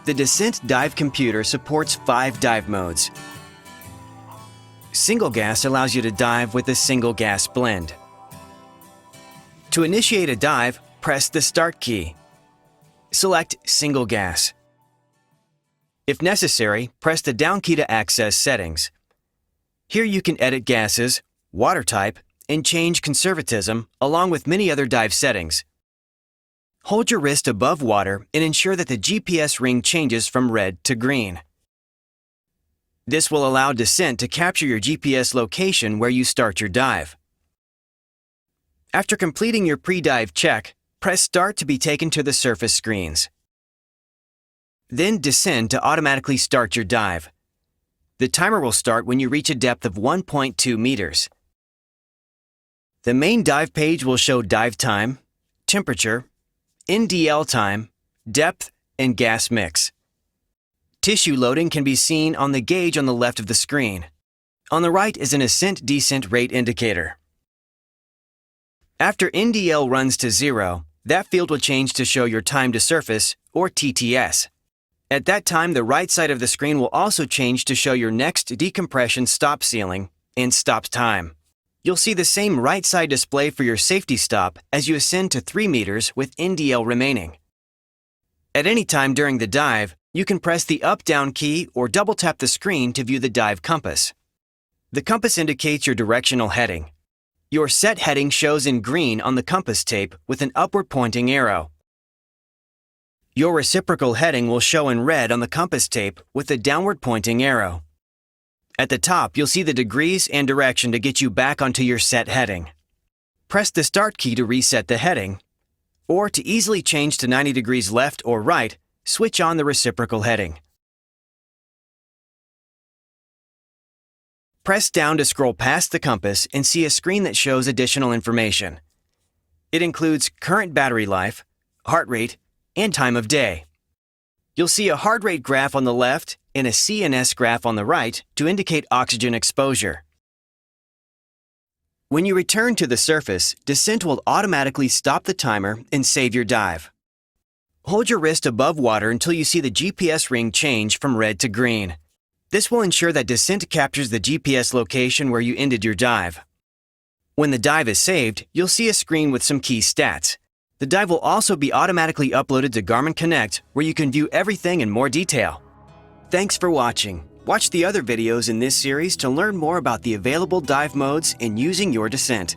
The Descent Dive computer supports 5 dive modes. Single gas allows you to dive with a single gas blend. To initiate a dive, press the Start key. Select Single Gas. If necessary, press the down key to access settings. Here you can edit gases, water type, and change conservatism, along with many other dive settings. Hold your wrist above water and ensure that the GPS ring changes from red to green. This will allow Descent to capture your GPS location where you start your dive. After completing your pre-dive check, press Start to be taken to the surface screens. Then descend to automatically start your dive. The timer will start when you reach a depth of 1.2 meters. The main dive page will show dive time, temperature, NDL time, depth, and gas mix. Tissue loading can be seen on the gauge on the left of the screen. On the right is an ascent-descent rate indicator. After NDL runs to 0, that field will change to show your time to surface, or TTS. At that time, the right side of the screen will also change to show your next decompression stop ceiling and stop time. You'll see the same right side display for your safety stop as you ascend to 3 meters with NDL remaining. At any time during the dive, you can press the up-down key or double-tap the screen to view the dive compass. The compass indicates your directional heading. Your set heading shows in green on the compass tape with an upward-pointing arrow. Your reciprocal heading will show in red on the compass tape with a downward-pointing arrow. At the top, you'll see the degrees and direction to get you back onto your set heading. Press the Start key to reset the heading, or to easily change to 90 degrees left or right, switch on the reciprocal heading. Press down to scroll past the compass and see a screen that shows additional information. It includes current battery life, heart rate, and time of day. You'll see a heart rate graph on the left and a CNS graph on the right to indicate oxygen exposure. When you return to the surface, Descent will automatically stop the timer and save your dive. Hold your wrist above water until you see the GPS ring change from red to green. This will ensure that Descent captures the GPS location where you ended your dive. When the dive is saved, you'll see a screen with some key stats. The dive will also be automatically uploaded to Garmin Connect, where you can view everything in more detail. Thanks for watching. Watch the other videos in this series to learn more about the available dive modes and using your Descent.